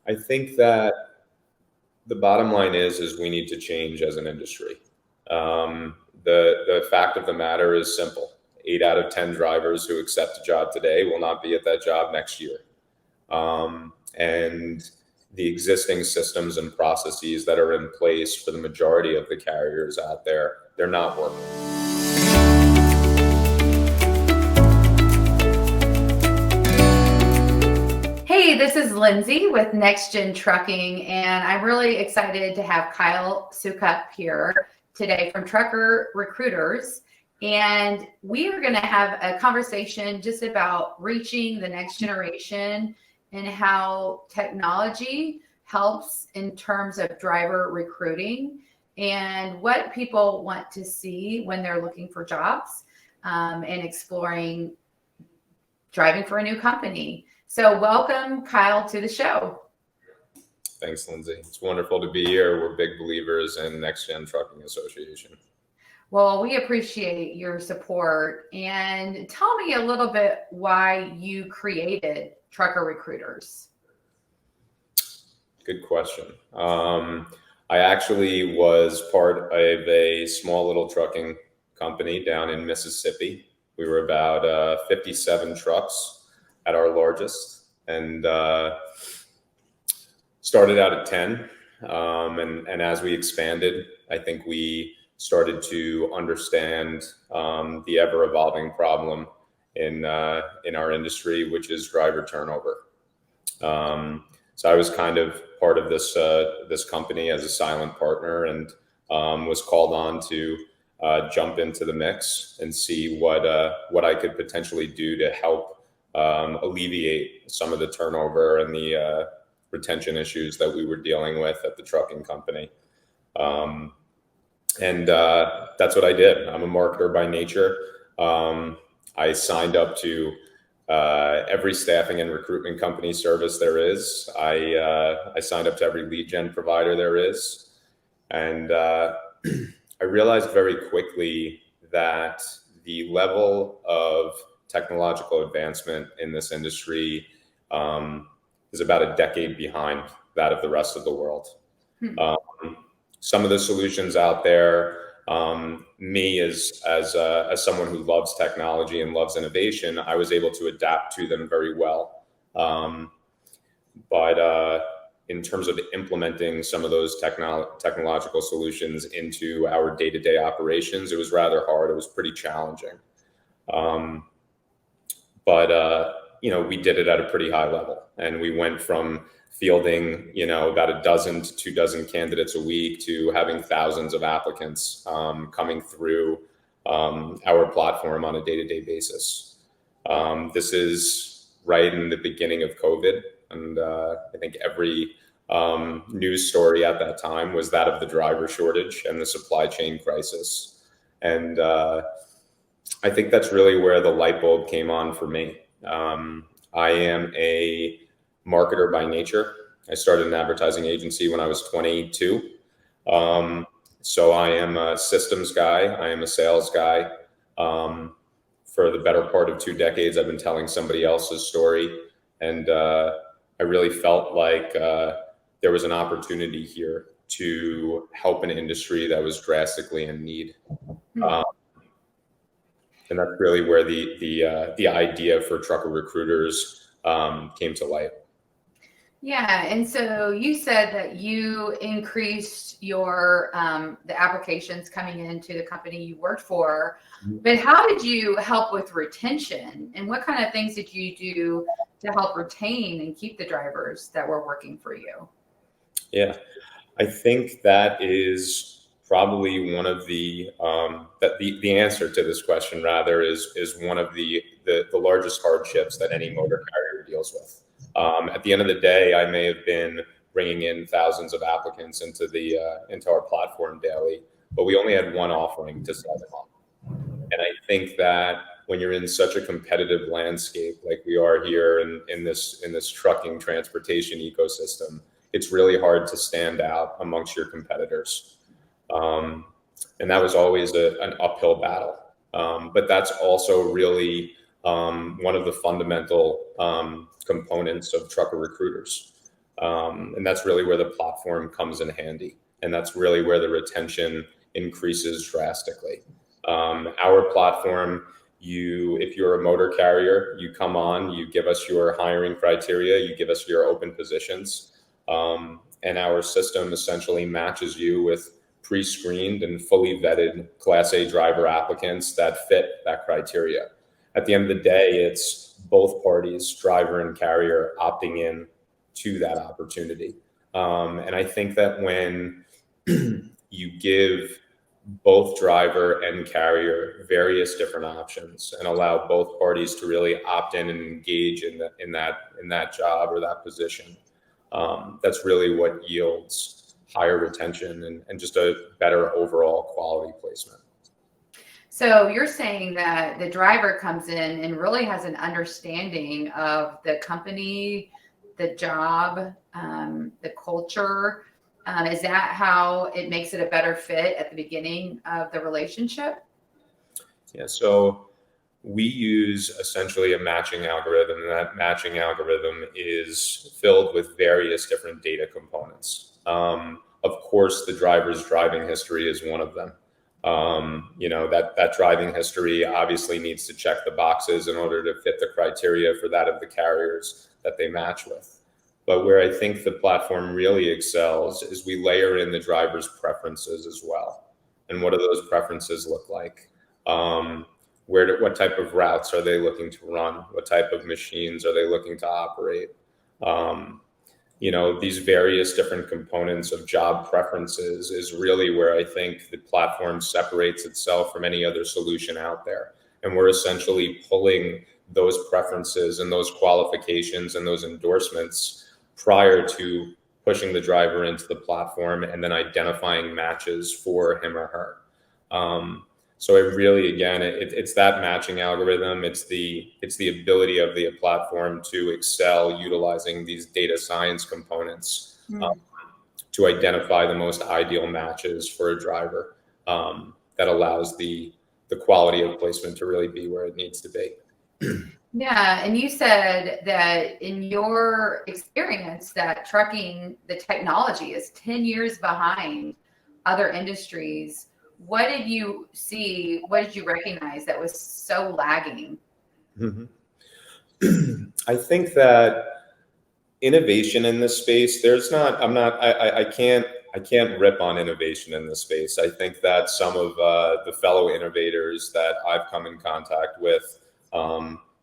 I think that the bottom line is we need to change as an industry. The fact of the matter is simple. 8 out of 10 drivers who accept a job today will not be at that job next year. And the existing systems and processes that are in place for the majority of the carriers out there, they're not working. Hey, this is Lindsey with Next Gen Trucking, and I'm really excited to have Kyle Soukup here today from Trucker Recruiters. And we are going to have a conversation just about reaching the next generation and how technology helps in terms of driver recruiting and what people want to see when they're looking for jobs and exploring driving for a new company. So welcome, Kyle, to the show. Thanks, Lindsey. It's wonderful to be here. We're big believers in Next Gen Trucking Association. Well, we appreciate your support. And tell me a little bit why you created Trucker Recruiters. Good question. I actually was part of a small little trucking company down in Mississippi. We were about 57 trucks at our largest, and started out at 10. And as we expanded, I think we started to understand the ever-evolving problem in our industry, which is driver turnover. So I was kind of part of this company as a silent partner, and was called on to jump into the mix and see what I could potentially do to help alleviate some of the turnover and the retention issues that we were dealing with at the trucking company. And that's what I did. I'm a marketer by nature. I signed up to every staffing and recruitment company service there is. I signed up to every lead gen provider there is. And I realized very quickly that the level of technological advancement in this industry is about a decade behind that of the rest of the world. Some of the solutions out there, me as someone who loves technology and loves innovation, I was able to adapt to them very well. But in terms of implementing some of those technological solutions into our day-to-day operations, it was rather hard. It was pretty challenging. But we did it at a pretty high level, and we went from fielding, about a dozen to 2 dozen candidates a week to having thousands of applicants coming through our platform on a day-to-day basis. This is right in the beginning of COVID, and I think every news story at that time was that of the driver shortage and the supply chain crisis. And I think that's really where the light bulb came on for me. I am a marketer by nature. I started an advertising agency when I was 22. So I am a systems guy. I am a sales guy. For the better part of 2 decades, I've been telling somebody else's story. And I really felt like there was an opportunity here to help an industry that was drastically in need. And that's really where the idea for Trucker Recruiters came to light. Yeah, and so you said that you increased your the applications coming into the company you worked for, but how did you help with retention, and what kind of things did you do to help retain and keep the drivers that were working for you? Yeah, I think that is probably one of the answer to this question rather is one of the largest hardships that any motor carrier deals with. At the end of the day, I may have been bringing in thousands of applicants into our platform daily, but we only had one offering to sell them on. And I think that when you're in such a competitive landscape like we are here in this trucking transportation ecosystem, it's really hard to stand out amongst your competitors. And that was always an uphill battle. But that's also really one of the fundamental components of Trucker Recruiters. And that's really where the platform comes in handy. And that's really where the retention increases drastically. Our platform, if you're a motor carrier, you come on, you give us your hiring criteria, you give us your open positions, and our system essentially matches you with pre-screened and fully vetted Class A driver applicants that fit that criteria. At the end of the day, it's both parties, driver and carrier, opting in to that opportunity. And I think that when you give both driver and carrier various different options and allow both parties to really opt in and engage in that job or that position, that's really what yields higher retention and just a better overall quality placement. So you're saying that the driver comes in and really has an understanding of the company, the job, the culture. Is that how it makes it a better fit at the beginning of the relationship? Yeah, so we use essentially a matching algorithm, and that matching algorithm is filled with various different data components. Of course, the driver's driving history is one of them. That driving history obviously needs to check the boxes in order to fit the criteria for that of the carriers that they match with. But where I think the platform really excels is we layer in the driver's preferences as well. And what do those preferences look like? What type of routes are they looking to run? What type of machines are they looking to operate? These various different components of job preferences is really where I think the platform separates itself from any other solution out there. And we're essentially pulling those preferences and those qualifications and those endorsements prior to pushing the driver into the platform and then identifying matches for him or her. So it really, again, it's that matching algorithm. It's the ability of the platform to excel utilizing these data science components to identify the most ideal matches for a driver that allows the quality of placement to really be where it needs to be. Yeah, and you said that in your experience that trucking, the technology is 10 years behind other industries. What did you see? What did you recognize that was so lagging? I think that innovation in this space, I can't rip on innovation in this space. I think that some of the fellow innovators that I've come in contact with,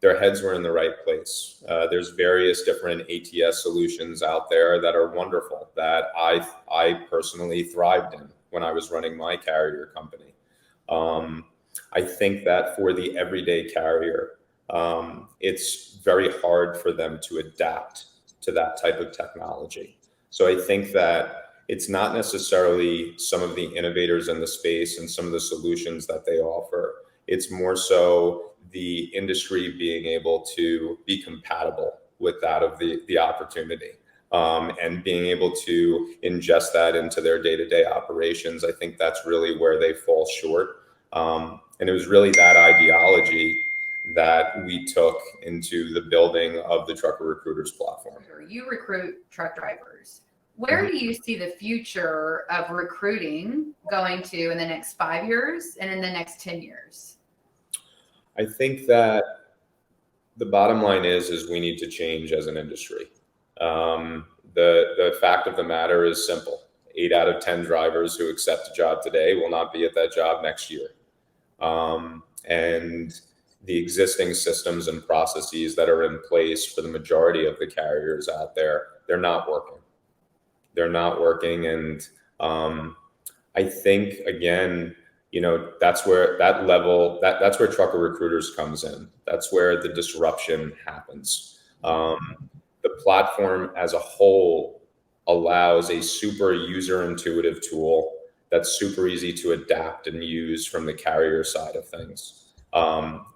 their heads were in the right place. There's various different ATS solutions out there that are wonderful that I personally thrived in when I was running my carrier company. I think that for the everyday carrier, it's very hard for them to adapt to that type of technology. So I think that it's not necessarily some of the innovators in the space and some of the solutions that they offer. It's more so the industry being able to be compatible with that of the opportunity, and being able to ingest that into their day-to-day operations. I think that's really where they fall short. And it was really that ideology that we took into the building of the Trucker Recruiters platform. You recruit truck drivers. Where do you see the future of recruiting going to in the next 5 years and in the next 10 years? I think that the bottom line is we need to change as an industry. The fact of the matter is simple. 8 out of 10 drivers who accept a job today will not be at that job next year. And the existing systems and processes that are in place for the majority of the carriers out there, they're not working. They're not working. And I think, again, that's where that's where Trucker Recruiters comes in. That's where the disruption happens. The platform as a whole allows a super user intuitive tool that's super easy to adapt and use from the carrier side of things.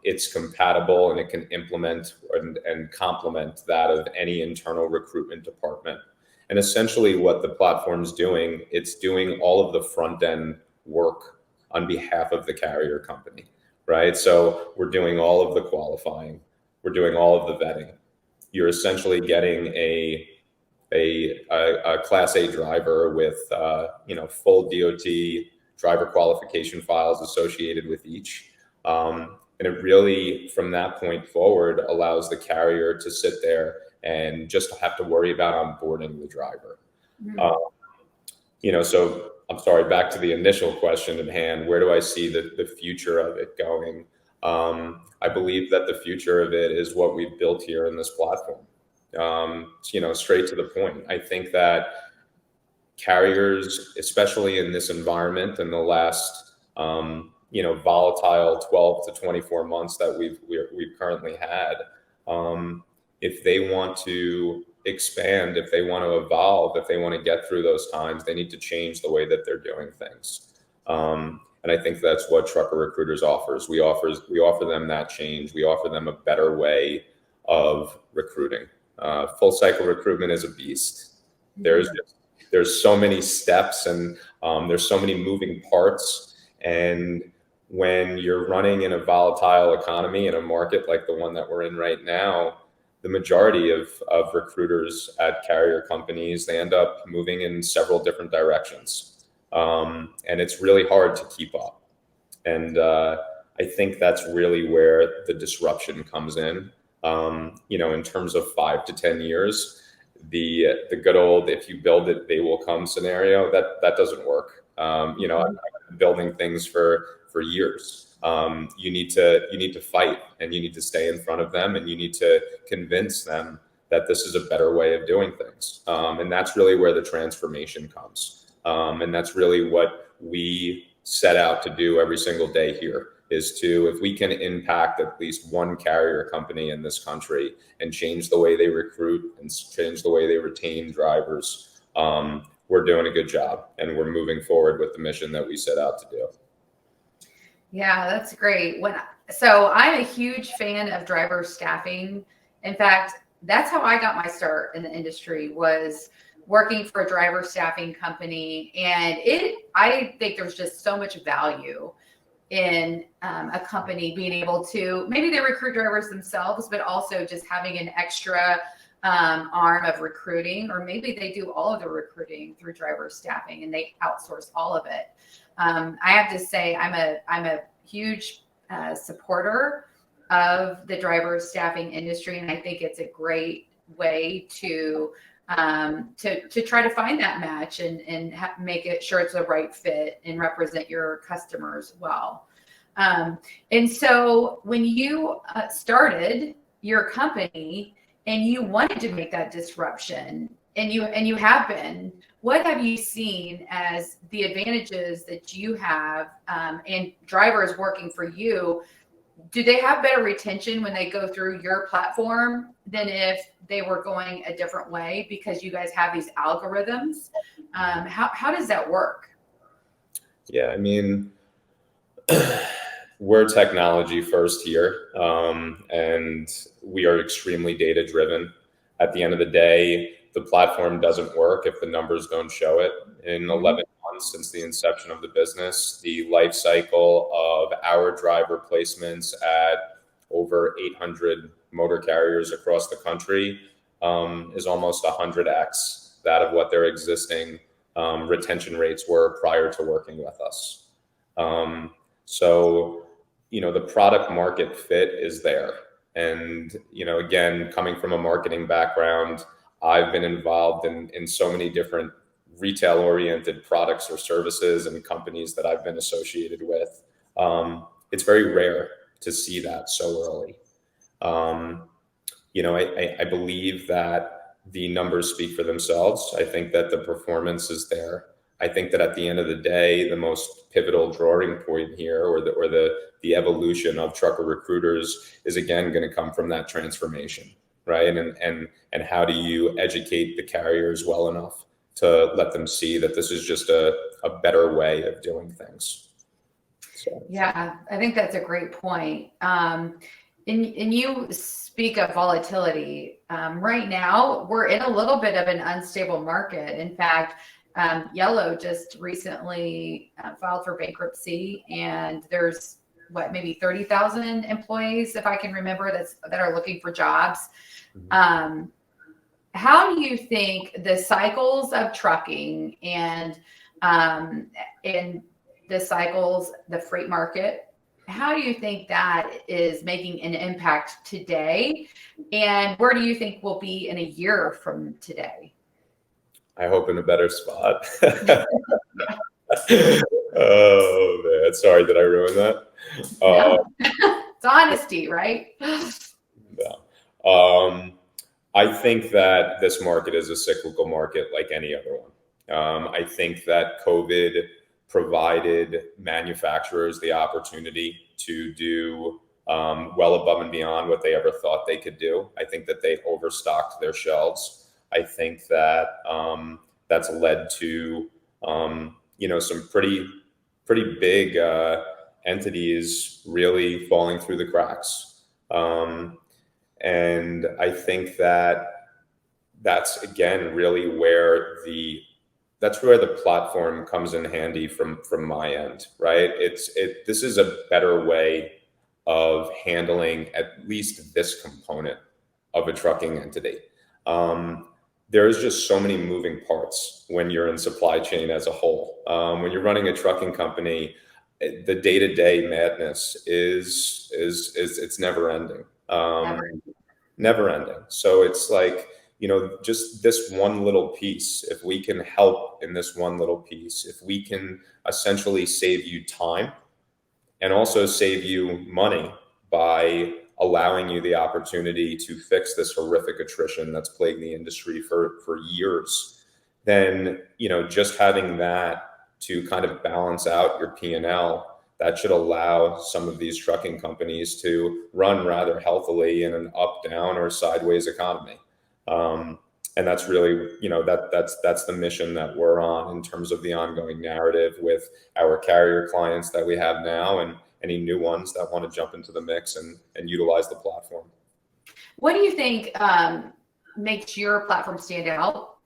It's compatible and it can implement and complement that of any internal recruitment department. And essentially what the platform's doing, it's doing all of the front end work on behalf of the carrier company, right? So we're doing all of the qualifying. We're doing all of the vetting. You're essentially getting a a Class A driver with full DOT driver qualification files associated with each. And it really, from that point forward, allows the carrier to sit there and just have to worry about onboarding the driver. So I'm sorry, back to the initial question at hand, where do I see the future of it going? I believe that the future of it is what we've built here in this platform. Straight to the point. I think that carriers, especially in this environment in the last, volatile 12 to 24 months that we've currently had, if they want to expand, if they want to evolve, if they want to get through those times, they need to change the way that they're doing things. And I think that's what Trucker Recruiters offers. We offer them that change. We offer them a better way of recruiting. Full cycle recruitment is a beast. There's so many steps and there's so many moving parts. And when you're running in a volatile economy in a market like the one that we're in right now, the majority of recruiters at carrier companies, they end up moving in several different directions. And it's really hard to keep up. And I think that's really where the disruption comes in. In terms of 5 to 10 years, the good old "if you build it, they will come" scenario, that doesn't work. I've been building things for years. You need to fight, and you need to stay in front of them, and you need to convince them that this is a better way of doing things. And that's really where the transformation comes. And that's really what we set out to do every single day here, is to, if we can impact at least one carrier company in this country and change the way they recruit and change the way they retain drivers, we're doing a good job, and we're moving forward with the mission that we set out to do. Yeah, that's great. So I'm a huge fan of driver staffing. In fact, that's how I got my start in the industry, was working for a driver staffing company. And I think there's just so much value in a company being able to, maybe they recruit drivers themselves, but also just having an extra arm of recruiting, or maybe they do all of the recruiting through driver staffing and they outsource all of it. I have to say, I'm a huge supporter of the driver staffing industry, and I think it's a great way to try to find that match and make it sure it's the right fit and represent your customers well. And so when you started your company and you wanted to make that disruption, and you have been, what have you seen as the advantages that you have, and drivers working for you? Do they have better retention when they go through your platform than if they were going a different way, because you guys have these algorithms? How does that work? Yeah, I mean, we're technology first here, and we are extremely data driven. At the end of the day, the platform doesn't work if the numbers don't show it. In 11 months since the inception of the business, the life cycle of our driver placements at over 800 motor carriers across the country is almost 100x that of what their existing retention rates were prior to working with us. So, the product market fit is there. And, again, coming from a marketing background, I've been involved in so many different retail-oriented products or services and companies that I've been associated with. It's very rare to see that so early. I believe that the numbers speak for themselves. I think that the performance is there. I think that at the end of the day, the most pivotal drawing point here, or the evolution of Trucker Recruiters, is again going to come from that transformation, right? And how do you educate the carriers well enough to let them see that this is just a better way of doing things? So. Yeah, I think that's a great point. And you speak of volatility. Right now, we're in a little bit of an unstable market. In fact, Yellow just recently filed for bankruptcy, and there's maybe 30,000 employees, if I can remember, that are looking for jobs. how do you think the cycles of trucking and the cycles, the freight market, how do you think that is making an impact today? And where do you think we'll be in a year from today? I hope in a better spot. Oh man, sorry, did I ruin that? No. It's honesty, right? No. I think that this market is a cyclical market like any other one. I think that COVID provided manufacturers the opportunity to do well above and beyond what they ever thought they could do. I think that they overstocked their shelves. I think that that's led to some pretty big entities really falling through the cracks. And I think that that's again really where the platform comes in handy from my end, right? This is a better way of handling at least this component of a trucking entity. There's just so many moving parts when you're in supply chain as a whole. When you're running a trucking company, the day-to-day madness is it's never ending. Never ending. So it's like, just this one little piece, if we can help in this one little piece, if we can essentially save you time and also save you money by allowing you the opportunity to fix this horrific attrition that's plagued the industry for years, then, just having that to kind of balance out your P&L, that should allow some of these trucking companies to run rather healthily in an up, down, or sideways economy. And that's really, that's the mission that we're on in terms of the ongoing narrative with our carrier clients that we have now and any new ones that want to jump into the mix and utilize the platform. What do you think makes your platform stand out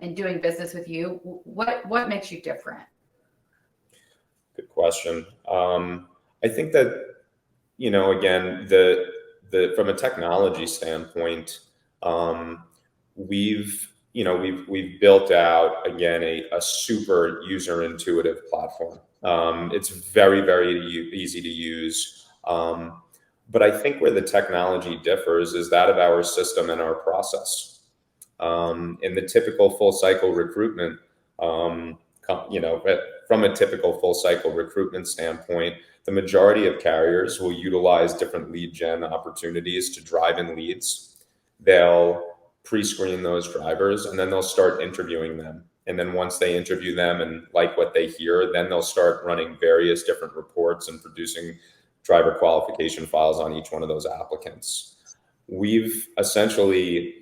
in doing business with you? What makes you different? Good question. I think that, again, from a technology standpoint, we've built out, again, a super user intuitive platform. It's very, very easy to use. But I think where the technology differs is that of our system and our process. In the typical full cycle recruitment, from a typical full cycle recruitment standpoint, the majority of carriers will utilize different lead gen opportunities to drive in leads. They'll pre-screen those drivers and then they'll start interviewing them. And then once they interview them and like what they hear, then they'll start running various different reports and producing driver qualification files on each one of those applicants. We've essentially,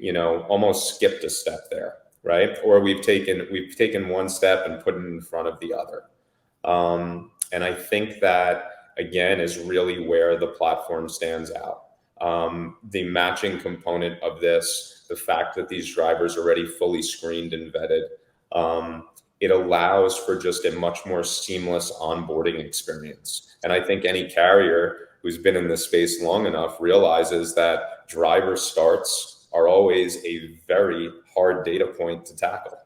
almost skipped a step there, right? Or we've taken one step and put it in front of the other. And I think that, again, is really where the platform stands out. The matching component of this, the fact that these drivers are already fully screened and vetted, it allows for just a much more seamless onboarding experience. And I think any carrier who's been in this space long enough realizes that driver starts are always a very hard data point to tackle.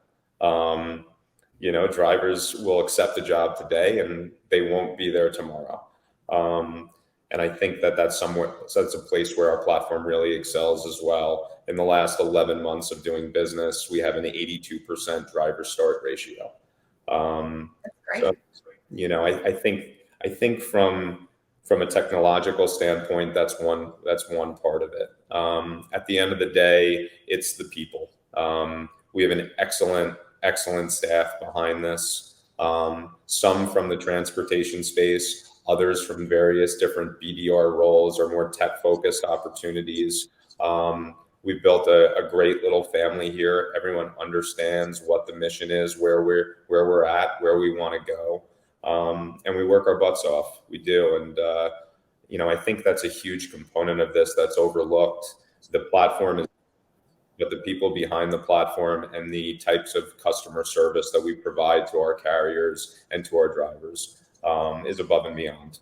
Drivers will accept a job today and they won't be there tomorrow. And I think that's a place where our platform really excels as well. In the last 11 months of doing business, we have an 82% driver start ratio. That's great. So, I think from a technological standpoint, that's one part of it. At the end of the day, it's the people. We have an excellent staff behind this. Some from the transportation space, others from various different BDR roles or more tech-focused opportunities. We've built a great little family here. Everyone understands what the mission is, where we're at, where we want to go, and we work our butts off. We do, and I think that's a huge component of this that's overlooked. The platform is, but the people behind the platform and the types of customer service that we provide to our carriers and to our drivers is above and beyond.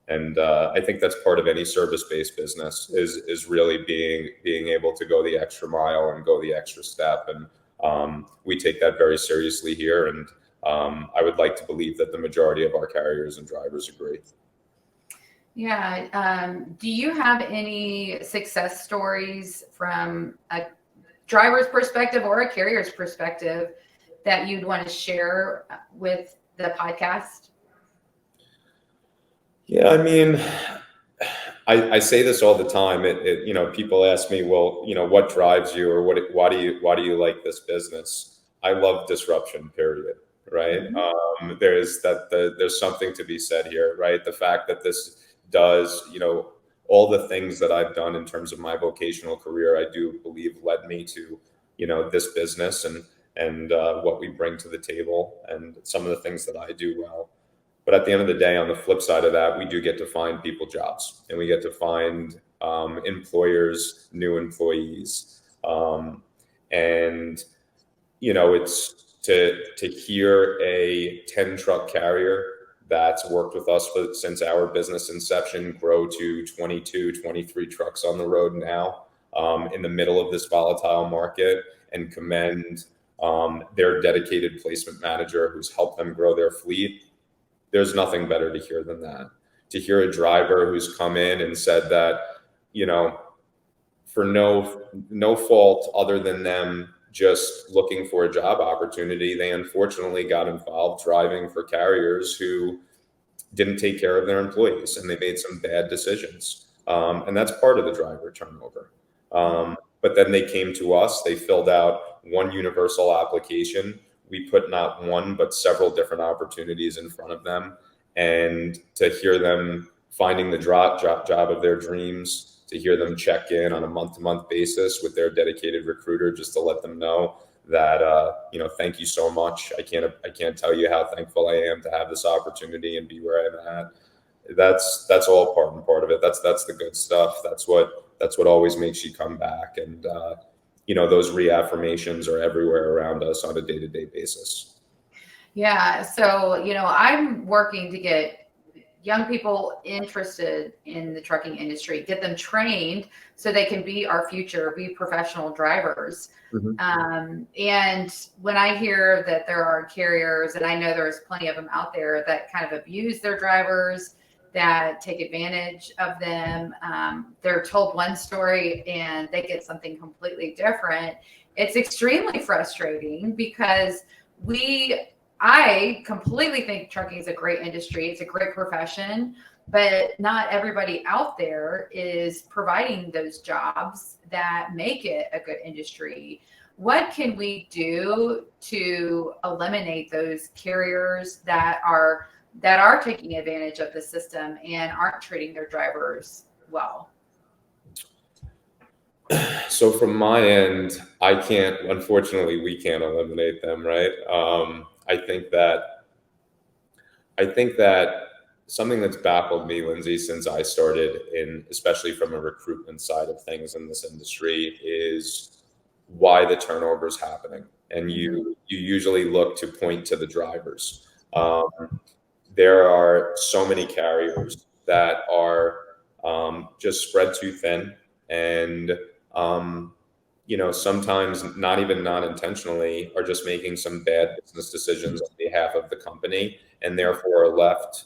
And I think that's part of any service-based business is really being able to go the extra mile and go the extra step. And we take that very seriously here. And I would like to believe that the majority of our carriers and drivers agree. Yeah. Do you have any success stories from a driver's perspective or a carrier's perspective that you'd want to share with the podcast? Yeah, I mean, I say this all the time. People ask me, well, what drives you, or why do you like this business? I love disruption, period. Right. Mm-hmm. There's something to be said here, right? The fact that this does, all the things that I've done in terms of my vocational career, I do believe led me to, this business and what we bring to the table and some of the things that I do well. But at the end of the day, on the flip side of that, we do get to find people jobs, and we get to find employers new employees. And, it's to hear a 10 truck carrier that's worked with us since our business inception grow to 22, 23 trucks on the road now in the middle of this volatile market, and commend their dedicated placement manager who's helped them grow their fleet. There's nothing better to hear than that. To hear a driver who's come in and said that, for no fault other than them just looking for a job opportunity, they unfortunately got involved driving for carriers who didn't take care of their employees, and they made some bad decisions. And that's part of the driver turnover. But then they came to us, they filled out one universal application. We put not one, but several different opportunities in front of them. And to hear them finding the job of their dreams, to hear them check in on a month-to-month basis with their dedicated recruiter, just to let them know that, thank you so much. I can't tell you how thankful I am to have this opportunity and be where I'm at. That's all part and part of it. That's the good stuff. That's what always makes you come back. And, those reaffirmations are everywhere around us on a day-to-day basis. Yeah. So, I'm working to get young people interested in the trucking industry, get them trained so they can be our future, be professional drivers. Mm-hmm. And when I hear that there are carriers, and I know there's plenty of them out there that kind of abuse their drivers, that take advantage of them, they're told one story and they get something completely different. It's extremely frustrating because I completely think trucking is a great industry. It's a great profession, but not everybody out there is providing those jobs that make it a good industry. What can we do to eliminate those carriers that are taking advantage of the system and aren't treating their drivers well? So from my end, unfortunately, we can't eliminate them, right? I think that something that's baffled me, Lindsey, since I started especially from a recruitment side of things in this industry, is why the turnover is happening. And you usually look to point to the drivers. There are so many carriers that are just spread too thin, and sometimes not intentionally are just making some bad business decisions on behalf of the company, and therefore are left,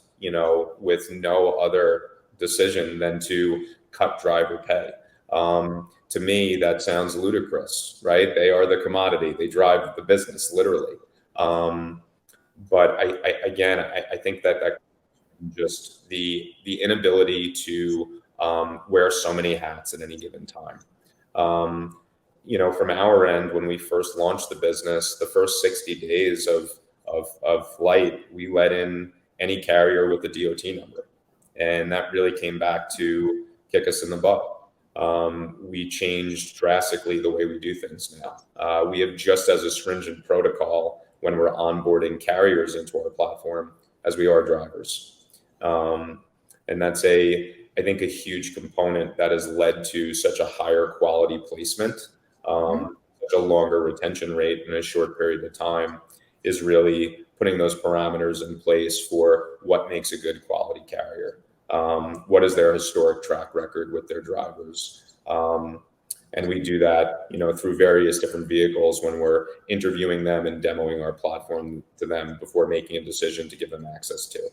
with no other decision than to cut driver pay. To me, that sounds ludicrous, right? They are the commodity. They drive the business, literally. But I think that just the inability to wear so many hats at any given time. From our end, when we first launched the business, the first 60 days of flight, we let in any carrier with a DOT number. And that really came back to kick us in the butt. We changed drastically the way we do things now. We have just as a stringent protocol when we're onboarding carriers into our platform as we are drivers. And that's I think a huge component that has led to such a higher quality placement, such a longer retention rate in a short period of time, is really putting those parameters in place for what makes a good quality carrier. What is their historic track record with their drivers? And we do that, through various different vehicles when we're interviewing them and demoing our platform to them before making a decision to give them access to it.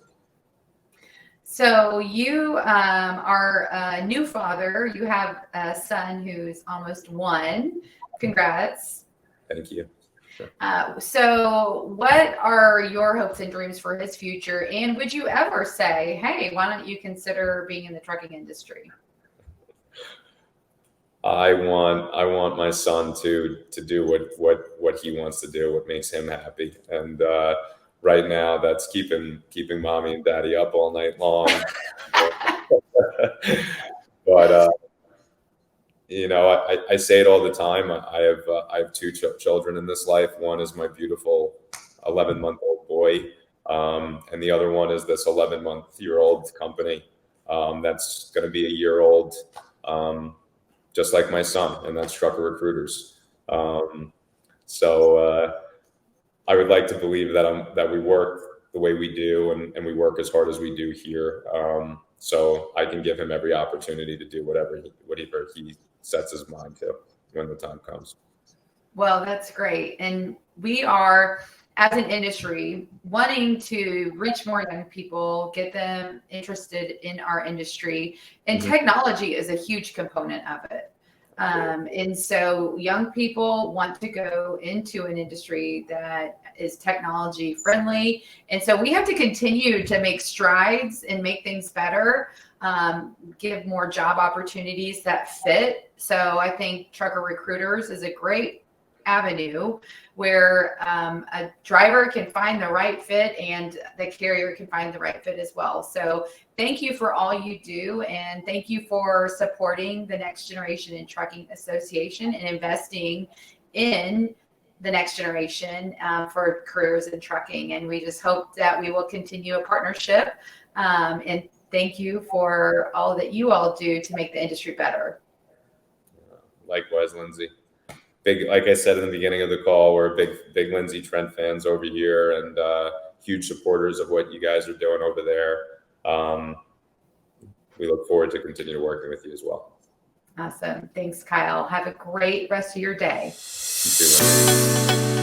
So you are a new father. You have a son who's almost 1. Congrats. Thank you. So what are your hopes and dreams for his future? And would you ever say, hey, why don't you consider being in the trucking industry? I want my son to do what he wants to do, what makes him happy. And right now that's keeping mommy and daddy up all night long. But I say it all the time. I have 2 children in this life. One is my beautiful 11-month-old boy, and the other one is this 11-month-year-old company that's going to be a year old, just like my son, and that's Trucker Recruiters. So I would like to believe that we work the way we do, and we work as hard as we do here. So I can give him every opportunity to do whatever he sets his mind to when the time comes. Well, that's great. And we are, as an industry, wanting to reach more young people, get them interested in our industry. And technology is a huge component of it. And so young people want to go into an industry that is technology friendly. And so we have to continue to make strides and make things better, give more job opportunities that fit. So I think Trucker Recruiters is a great avenue where a driver can find the right fit and the carrier can find the right fit as well. So thank you for all you do, and thank you for supporting the Next Generation in Trucking Association and investing in the next generation for careers in trucking. And we just hope that we will continue a partnership, and thank you for all that you all do to make the industry better. Likewise, Lindsey. Like I said in the beginning of the call, we're big Lindsey Trent fans over here, and huge supporters of what you guys are doing over there. We look forward to continue working with you as well. Awesome. Thanks, Kyle. Have a great rest of your day. You too, Lindsey.